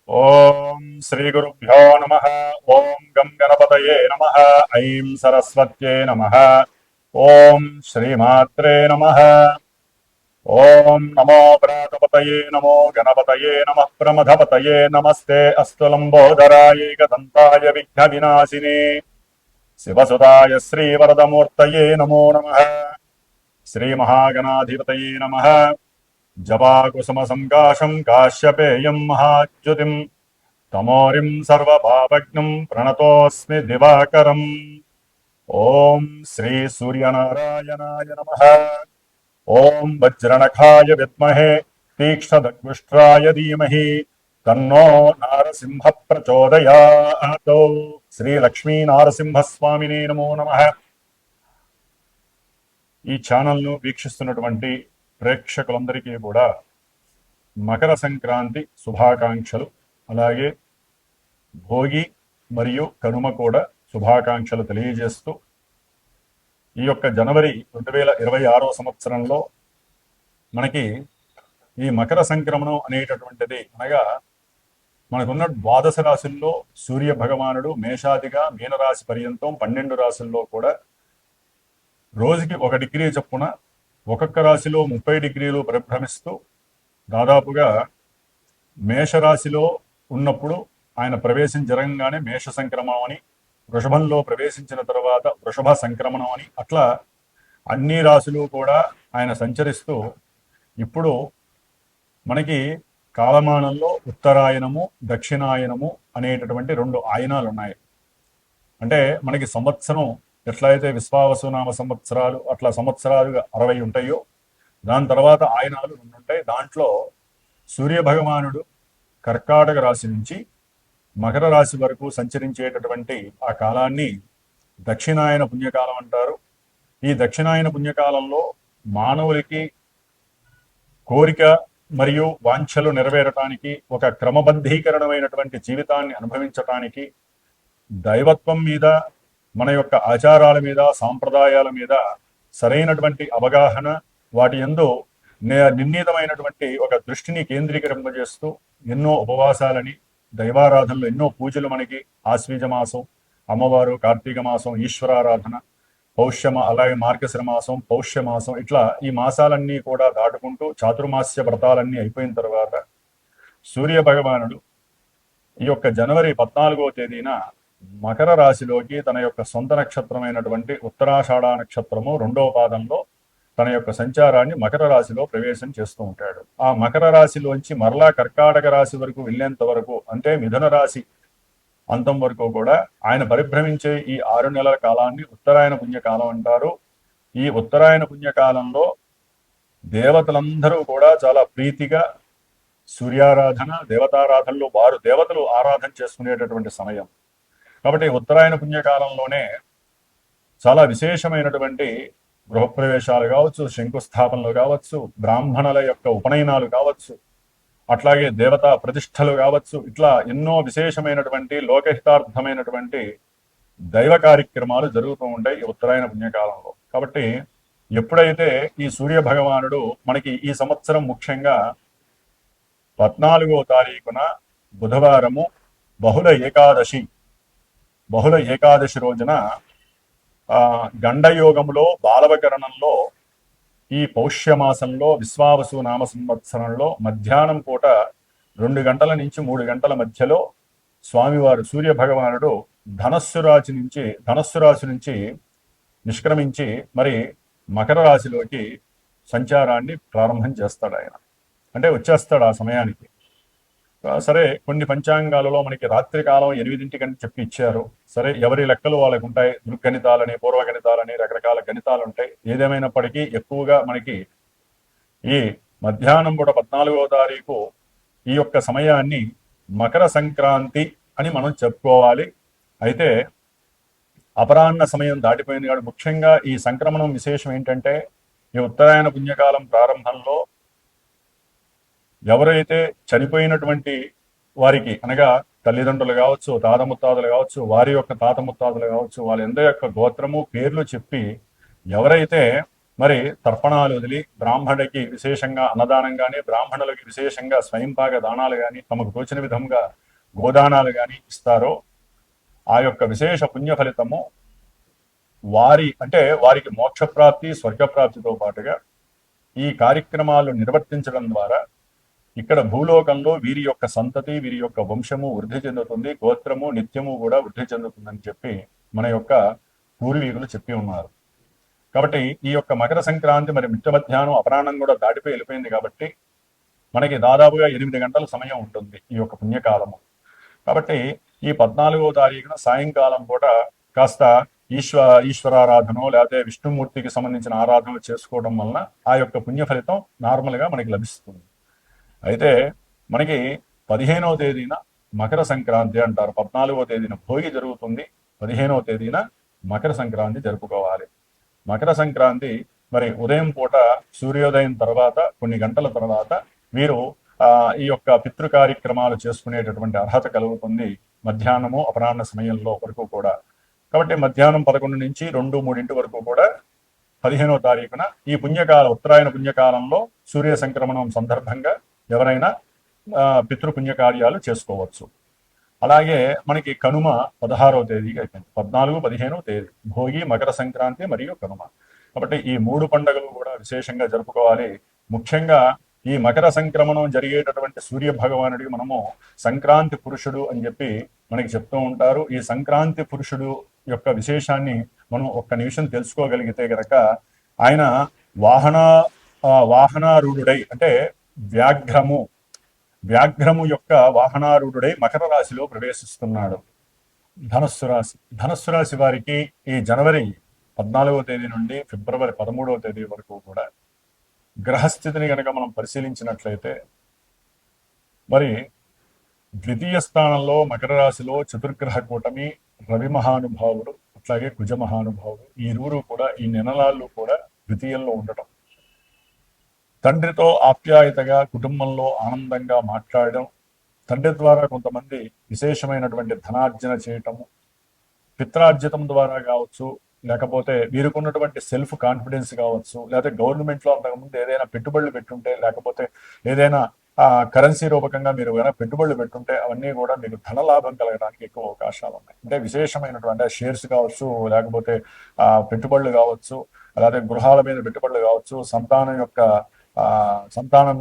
ఓం శ్రీ గురుభ్యో నమః. ఓం గం గణపతయే నమః. ఐం సరస్వత్యై నమః. ఓం శ్రీమాత్రే నమః. ఓం నమో ప్రాతపతయే నమో గణపతయే నమః. ప్రమథపతయే నమస్తే అస్తు లంబోదరాయ ఏకదంతాయ విఘ్న వినాశినే శివసుతాయ శ్రీవరదమూర్తయే నమో నమః. శ్రీ మహాగణాధిపతయే నమః. జపాకుసుమ సంకాశం కాశ్యపేయం మహాద్యుతిం తమోరిం సర్వభావజ్ఞం ప్రణతోస్మి దివాకరం. ఓం శ్రీ సూర్యనారాయణాయ నమః. ఓం వజ్రనఖాయ విద్మహే తీక్ష్ణదగ్ముష్ట్రాయ ధీమహి తన్నో నారసింహ ప్రచోదయాత్. శ్రీ లక్ష్మీ నారసింహస్వామినే నమో నమః. ఈ ఛానల్ను వీక్షిస్తున్నటువంటి ప్రేక్షకులందరికీ కూడా మకర సంక్రాంతి శుభాకాంక్షలు, అలాగే భోగి మరియు కనుమ కూడా శుభాకాంక్షలు తెలియజేస్తూ, ఈ యొక్క జనవరి 2026 సంవత్సరంలో మనకి ఈ మకర సంక్రమణం అనేటటువంటిది, అనగా మనకున్న ద్వాదశ రాశుల్లో సూర్య భగవానుడు మేషాదిగా మీనరాశి పర్యంతం 12 రాశుల్లో కూడా రోజుకి 1 డిగ్రీ చొప్పున ఒక్కొక్క రాశిలో 30 డిగ్రీలు పరిభ్రమిస్తూ దాదాపుగా మేషరాశిలో ఉన్నప్పుడు ఆయన ప్రవేశం జరగంగానే మేష సంక్రమణం అని, వృషభంలో ప్రవేశించిన తర్వాత వృషభ సంక్రమణం అని, అట్లా అన్ని రాశులు కూడా ఆయన సంచరిస్తూ ఇప్పుడు మనకి కాలమానంలో ఉత్తరాయణము దక్షిణాయనము అనేటటువంటి 2 ఆయనాలు ఉన్నాయి. అంటే మనకి సంవత్సరం ఎట్లయితే విశ్వావసునామ సంవత్సరాలు అట్లా సంవత్సరాలుగా 60 ఉంటాయో, దాని తర్వాత ఆయనాలు 2 ఉంటాయి. దాంట్లో సూర్య భగవానుడు కర్కాటక రాశి నుంచి మకర రాశి వరకు సంచరించేటటువంటి ఆ కాలాన్ని దక్షిణాయన పుణ్యకాలం అంటారు. ఈ దక్షిణాయన పుణ్యకాలంలో మానవులకి కోరిక మరియు వాంఛలు నెరవేరటానికి, ఒక క్రమబద్ధీకరణమైనటువంటి జీవితాన్ని అనుభవించటానికి, దైవత్వం మీద, మన యొక్క ఆచారాల మీద, సాంప్రదాయాల మీద సరైనటువంటి అవగాహన, వాటి యందు నిర్ణీతమైనటువంటి ఒక దృష్టిని కేంద్రీకరింపజేస్తూ ఎన్నో ఉపవాసాలని, దైవారాధనలు, ఎన్నో పూజలు, మనకి ఆశ్వీజ మాసం, అమ్మవారు, కార్తీక మాసం, ఈశ్వరారాధన, అలాగే మార్గశిర మాసం, పౌష్య మాసం, ఇట్లా ఈ మాసాలన్నీ కూడా దాటుకుంటూ చాతుర్మాస్య వ్రతాలన్నీ అయిపోయిన తర్వాత సూర్య భగవానుడు ఈ యొక్క జనవరి 14వ తేదీన మకర రాశిలోకి తన యొక్క సొంత నక్షత్రమైనటువంటి ఉత్తరాషాఢ నక్షత్రము 2వ పాదంలో తన యొక్క సంచారాన్ని మకర రాశిలో ప్రవేశం చేస్తూ ఉంటాడు. ఆ మకర రాశిలోంచి మరలా కర్కాటక రాశి వరకు వెళ్ళేంత వరకు, అంటే మిథున రాశి అంతం వరకు కూడా ఆయన పరిభ్రమించే ఈ 6 నెలల కాలాన్ని ఉత్తరాయణ పుణ్యకాలం అంటారు. ఈ ఉత్తరాయణ పుణ్యకాలంలో దేవతలందరూ కూడా చాలా ప్రీతిగా సూర్యారాధన, దేవతారాధనలో వారు దేవతలు ఆరాధన చేసుకునేటటువంటి సమయం. కాబట్టి ఉత్తరాయణ పుణ్యకాలంలోనే చాలా విశేషమైనటువంటి గృహప్రవేశాలు కావచ్చు, శంకుస్థాపనలు కావచ్చు, బ్రాహ్మణుల యొక్క ఉపనయనాలు కావచ్చు, అట్లాగే దేవతా ప్రతిష్టలు కావచ్చు, ఇట్లా ఎన్నో విశేషమైనటువంటి లోకహితార్థమైనటువంటి దైవ కార్యక్రమాలు జరుగుతూ ఉంటాయి ఈ ఉత్తరాయణ పుణ్యకాలంలో. కాబట్టి ఎప్పుడైతే ఈ సూర్య భగవానుడు మనకి ఈ సంవత్సరం ముఖ్యంగా 14వ తారీఖున బుధవారము బహుళ ఏకాదశి రోజున గండయోగంలో బాలవకరణంలో ఈ పౌష్యమాసంలో విశ్వావసు నామ సంవత్సరంలో మధ్యాహ్నం పూట 2 గంటల నుంచి 3 గంటల మధ్యలో స్వామివారు సూర్య భగవానుడు ధనస్సు రాశి నుంచి నిష్క్రమించి మరి మకర రాశిలోకి సంచారాన్ని ప్రారంభం చేస్తాడు. ఆయన అంటే వచ్చేస్తాడు ఆ సమయానికి. సరే, కొన్ని పంచాంగాలలో మనకి రాత్రి కాలం 8 చెప్పి ఇచ్చారు. సరే, ఎవరి లెక్కలు వాళ్ళకు ఉంటాయి. దృగ్గణితాలని, పూర్వగణితాలని, రకరకాల గణితాలు ఉంటాయి. ఏదేమైనప్పటికీ ఎక్కువగా మనకి ఈ మధ్యాహ్నం పూట 14వ తారీఖు ఈ యొక్క సమయాన్ని మకర సంక్రాంతి అని మనం చెప్పుకోవాలి. అయితే అపరాహ్న సమయం దాటిపోయింది కాబట్టి ముఖ్యంగా ఈ సంక్రమణం విశేషం ఏంటంటే, ఈ ఉత్తరాయణ పుణ్యకాలం ప్రారంభంలో ఎవరైతే చనిపోయినటువంటి వారికి, అనగా తల్లిదండ్రులు కావచ్చు, తాత ముత్తాతలు కావచ్చు, వారి యొక్క తాత ముత్తాతలు కావచ్చు, వాళ్ళందరి యొక్క గోత్రము, పేర్లు చెప్పి ఎవరైతే మరి తర్పణాలు వదిలి బ్రాహ్మణుడికి విశేషంగా అన్నదానం కానీ, బ్రాహ్మణులకి విశేషంగా స్వయంపాక దానాలు కానీ, తమకు తోచిన విధంగా గోదానాలు కానీ ఇస్తారో ఆ యొక్క విశేష పుణ్య ఫలితము వారికి మోక్షప్రాప్తి, స్వర్గప్రాప్తితో పాటుగా ఈ కార్యక్రమాలు నిర్వర్తించడం ద్వారా ఇక్కడ భూలోకంలో వీరి యొక్క సంతతి, వీరి యొక్క వంశము వృద్ధి చెందుతుంది, గోత్రము నిత్యము కూడా వృద్ధి చెందుతుందని చెప్పి మన యొక్క పూర్వీకులు చెప్పి ఉన్నారు. కాబట్టి ఈ యొక్క మకర సంక్రాంతి మరి మిట్ట మధ్యాహ్నం అపరాహ్నం కూడా దాటిపోయి వెళ్ళిపోయింది కాబట్టి మనకి దాదాపుగా 8 గంటల సమయం ఉంటుంది ఈ యొక్క పుణ్యకాలము. కాబట్టి ఈ 14వ తారీఖున సాయంకాలం పూట కాస్త ఈశ్వరారాధన లేకపోతే విష్ణుమూర్తికి సంబంధించిన ఆరాధన చేసుకోవడం వలన ఆ యొక్క పుణ్య ఫలితం నార్మల్గా మనకి లభిస్తుంది. అయితే మనకి 15వ తేదీన మకర సంక్రాంతి అంటారు. 14వ తేదీన భోగి జరుగుతుంది, 15వ తేదీన మకర సంక్రాంతి జరుపుకోవాలి. మకర సంక్రాంతి మరి ఉదయం పూట సూర్యోదయం తర్వాత కొన్ని గంటల తర్వాత వీరు ఈ యొక్క పితృ కార్యక్రమాలు చేసుకునేటటువంటి అర్హత కలుగుతుంది మధ్యాహ్నము అపరాహ్న సమయంలో వరకు కూడా. కాబట్టి మధ్యాహ్నం 11 నుంచి 2-3 వరకు కూడా 15వ తారీఖున ఈ ఉత్తరాయణ పుణ్యకాలంలో సూర్య సంక్రమణం సందర్భంగా ఎవరైనా పితృపుణ్యకార్యాలు చేసుకోవచ్చు. అలాగే మనకి కనుమ 16వ తేదీకి అయిపోయింది. 14, 15వ తేదీ భోగి, మకర సంక్రాంతి మరియు కనుమ. కాబట్టి ఈ 3 పండుగలు కూడా విశేషంగా జరుపుకోవాలి. ముఖ్యంగా ఈ మకర సంక్రమణం జరిగేటటువంటి సూర్య భగవానుడికి మనము సంక్రాంతి పురుషుడు అని చెప్పి మనకి చెప్తూ ఉంటారు. ఈ సంక్రాంతి పురుషుడు యొక్క విశేషాన్ని మనం ఒక్క నిమిషం తెలుసుకోగలిగితే గనక ఆయన వాహనారూఢుడై అంటే వ్యాఘ్రము యొక్క వాహనారూఢుడై మకర రాశిలో ప్రవేశిస్తున్నాడు. ధనస్సు రాశి వారికి ఈ జనవరి 14వ తేదీ నుండి ఫిబ్రవరి 13వ తేదీ వరకు కూడా గ్రహస్థితిని కనుక మనం పరిశీలించినట్లయితే మరి ద్వితీయ స్థానంలో మకర రాశిలో చతుర్గ్రహ కూటమి, రవి మహానుభావుడు, అట్లాగే కుజ మహానుభావుడు, ఈ ఇరువురు కూడా ఈ నెలలాళ్ళు కూడా ద్వితీయంలో ఉండటం, తండ్రితో ఆప్యాయతగా కుటుంబంలో ఆనందంగా మాట్లాడడం, తండ్రి ద్వారా కొంతమంది విశేషమైనటువంటి ధనార్జన చేయటము, పిత్రార్జితం ద్వారా కావచ్చు, లేకపోతే వీరుకున్నటువంటి సెల్ఫ్ కాన్ఫిడెన్స్ కావచ్చు, లేకపోతే గవర్నమెంట్లో అంతకుముందు ఏదైనా పెట్టుబడులు పెట్టుంటే, లేకపోతే ఏదైనా కరెన్సీ రూపకంగా మీరు ఏమైనా పెట్టుబడులు పెట్టుంటే అవన్నీ కూడా మీకు ధన లాభం కలగడానికి ఎక్కువ అవకాశాలు ఉన్నాయి. అంటే విశేషమైనటువంటి షేర్స్ కావచ్చు, లేకపోతే పెట్టుబడులు కావచ్చు, అలాగే గృహాల మీద పెట్టుబడులు కావచ్చు, సంతానం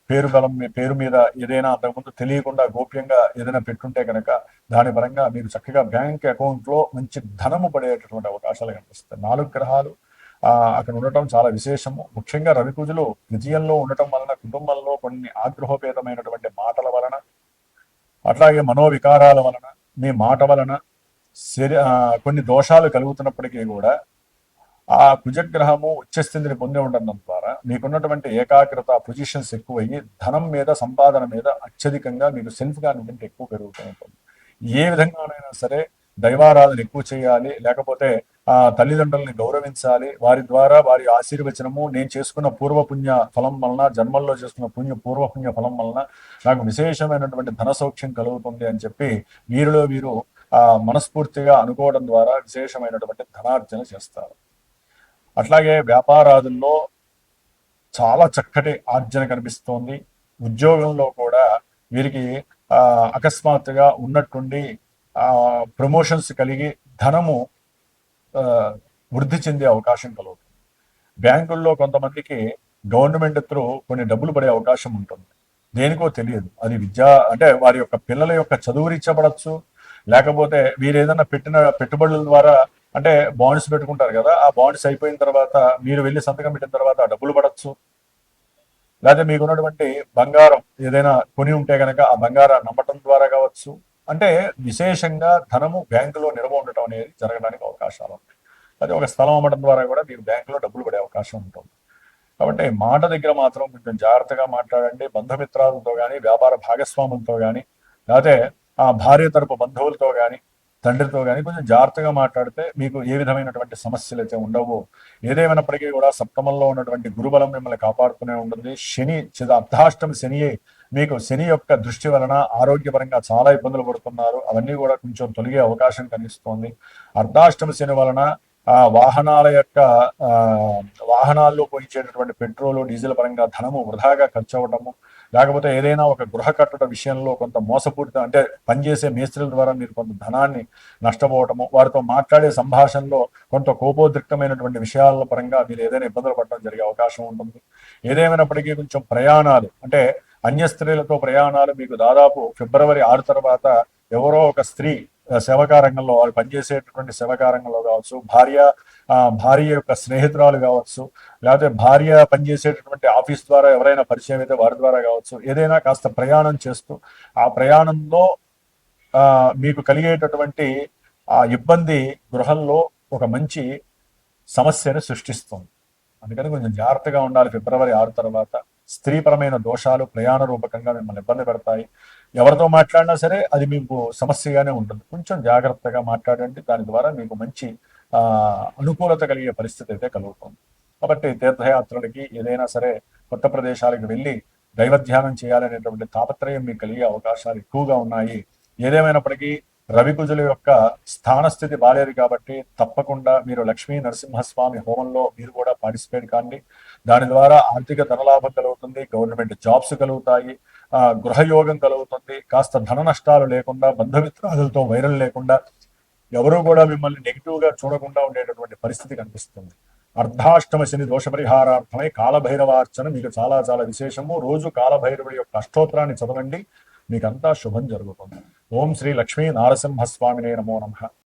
పేరు మీద ఏదైనా అంతకుముందు తెలియకుండా గోప్యంగా ఏదైనా పెట్టుంటే కనుక దాని పరంగా మీరు చక్కగా బ్యాంక్ అకౌంట్ లో మంచి ధనము పడేటటువంటి అవకాశాలు కనిపిస్తాయి. 4 గ్రహాలు అక్కడ ఉండటం చాలా విశేషము. ముఖ్యంగా రవికుజులు ద్వితీయంలో ఉండటం వలన కుటుంబంలో కొన్ని ఆగ్రహోపేతమైనటువంటి మాటల వలన, అట్లాగే మనోవికారాల వలన, మీ మాట వలన కొన్ని దోషాలు కలుగుతున్నప్పటికీ కూడా ఆ కుజగ్రహము ఉచ్చస్థితిని పొంది ఉండడం ద్వారా మీకున్నటువంటి ఏకాగ్రత పొజిషన్స్ ఎక్కువయ్యి ధనం మీద, సంపాదన మీద అత్యధికంగా మీకు సెల్ఫ్ కాన్ఫిడెంట్ ఎక్కువ పెరుగుతూ ఉంటుంది. ఏ విధంగానైనా సరే దైవారాధన ఎక్కువ చేయాలి, లేకపోతే తల్లిదండ్రులని గౌరవించాలి, వారి ద్వారా వారి ఆశీర్వచనము, నేను చేసుకున్న పూర్వపుణ్య ఫలం వలన, జన్మల్లో చేసుకున్న పూర్వపుణ్య ఫలం వలన నాకు విశేషమైనటువంటి ధన సౌఖ్యం కలుగుతుంది అని చెప్పి వీరు మనస్ఫూర్తిగా అనుకోవడం ద్వారా విశేషమైనటువంటి ధనార్జన చేస్తారు. అట్లాగే వ్యాపారాదుల్లో చాలా చక్కటి ఆర్జన కనిపిస్తోంది. ఉద్యోగంలో కూడా వీరికి అకస్మాత్తుగా ఉన్నట్టుండి ప్రమోషన్స్ కలిగి ధనము వృద్ధి చెందే అవకాశం కలుగుతుంది. బ్యాంకుల్లో కొంతమందికి గవర్నమెంట్ త్రూ కొన్ని డబ్బులు పడే అవకాశం ఉంటుంది. దేనికో తెలియదు. అది అంటే వారి యొక్క పిల్లల యొక్క చదువు రీత్యపడచ్చు, లేకపోతే వీరు ఏదైనా పెట్టిన పెట్టుబడుల ద్వారా, అంటే బాండ్స్ పెట్టుకుంటారు కదా, ఆ బాండ్స్ అయిపోయిన తర్వాత మీరు వెళ్ళి సంతకం పెట్టిన తర్వాత డబ్బులు పడచ్చు, లేకపోతే మీకున్నటువంటి బంగారం ఏదైనా కొని ఉంటే కనుక ఆ బంగారాన్ని నమ్మటం ద్వారా కావచ్చు. అంటే విశేషంగా ధనము బ్యాంకులో నిల్వ ఉండటం అనేది జరగడానికి అవకాశాలు ఉంటాయి. అదే ఒక స్థలం అమ్మటం ద్వారా కూడా మీకు బ్యాంకులో డబ్బులు పడే అవకాశం ఉంటుంది. కాబట్టి మాట దగ్గర మాత్రం కొంచెం జాగ్రత్తగా మాట్లాడండి. బంధుమిత్రాలతో కానీ, వ్యాపార భాగస్వాములతో కానీ, లేకపోతే ఆ భార్య తరపు బంధువులతో కానీ, తండ్రితో కానీ కొంచెం జాగ్రత్తగా మాట్లాడితే మీకు ఏ విధమైనటువంటి సమస్యలు అయితే ఉండవు. ఏదేమైనప్పటికీ కూడా సప్తమంలో ఉన్నటువంటి గురుబలం మిమ్మల్ని కాపాడుతూనే ఉంటుంది. అర్ధాష్టమి శని మీకు శని యొక్క దృష్టి వలన ఆరోగ్యపరంగా చాలా ఇబ్బందులు పడుతున్నారు. అవన్నీ కూడా కొంచెం తొలగే అవకాశం కనిపిస్తోంది. అర్ధాష్టమి శని వలన ఆ వాహనాల యొక్క ఆ, వాహనాల్లో పోయించేటటువంటి పెట్రోల్ డీజిల్ పరంగా ధనము వృధాగా ఖర్చు అవ్వటము, లేకపోతే ఏదైనా ఒక గృహ కట్టడ విషయంలో కొంత మోసపూరిత అంటే పనిచేసే మేస్త్రుల ద్వారా మీరు కొంత ధనాన్ని నష్టపోవటము, వారితో మాట్లాడే సంభాషణలో కొంత కోపోద్రిక్తమైనటువంటి విషయాల పరంగా మీరు ఏదైనా ఇబ్బందులు పడడం జరిగే అవకాశం ఉంటుంది. ఏదేమైనప్పటికీ కొంచెం ప్రయాణాలు అంటే అన్య స్త్రీలతో ప్రయాణాలు మీకు దాదాపు ఫిబ్రవరి 6 తర్వాత ఎవరో ఒక స్త్రీ సేవకా రంగంలో వాళ్ళు పనిచేసేటటువంటి సేవకా రంగంలో కావచ్చు, భార్య యొక్క స్నేహితురాలు కావచ్చు, లేకపోతే భార్య పనిచేసేటటువంటి ఆఫీస్ ద్వారా ఎవరైనా పరిచయం అయితే వారి ద్వారా కావచ్చు, ఏదైనా కాస్త ప్రయాణం చేస్తూ ఆ ప్రయాణంలో మీకు కలిగేటటువంటి ఆ ఇబ్బంది గృహంలో ఒక మంచి సమస్యను సృష్టిస్తుంది. అందుకని కొంచెం జాగ్రత్తగా ఉండాలి. ఫిబ్రవరి 6 తర్వాత స్త్రీపరమైన దోషాలు ప్రయాణ రూపకంగా మిమ్మల్ని ఇబ్బంది పెడతాయి. ఎవరితో మాట్లాడినా సరే అది మీకు సమస్యగానే ఉంటుంది. కొంచెం జాగ్రత్తగా మాట్లాడండి. దాని ద్వారా మీకు మంచి ఆ, అనుకూలత కలిగే పరిస్థితి అయితే కలుగుతుంది. కాబట్టి తీర్థయాత్రలకి ఏదైనా సరే కొత్త ప్రదేశాలకు వెళ్ళి దైవధ్యానం చేయాలనేటువంటి తాపత్రయం మీకు కలిగే అవకాశాలు ఎక్కువగా ఉన్నాయి. ఏదేమైనప్పటికీ రవికుజుల యొక్క స్థానస్థితి బాలేదు కాబట్టి తప్పకుండా మీరు లక్ష్మీ నరసింహస్వామి హోమంలో మీరు కూడా పార్టిసిపేట్ కాండి. దాని ద్వారా ఆర్థిక ధనలాభం కలుగుతుంది, గవర్నమెంట్ జాబ్స్ కలుగుతాయి, గృహయోగం కలుగుతుంది, కాస్త ధన నష్టాలు లేకుండా, బంధుమిత్రాదులతో వైరం లేకుండా, ఎవరూ కూడా మిమ్మల్ని నెగిటివ్ గా చూడకుండా ఉండేటటువంటి పరిస్థితి కనిపిస్తుంది. అర్ధాష్టమ శని దోష పరిహారార్థమై కాలభైరవార్చన మీకు చాలా చాలా విశేషము. రోజు కాలభైరవుడి యొక్క అష్టోత్తరాన్ని చదవండి, మీకంతా శుభం జరుగుతుంది. ఓం శ్రీ లక్ష్మీ నారసింహస్వామినే నమో నమః.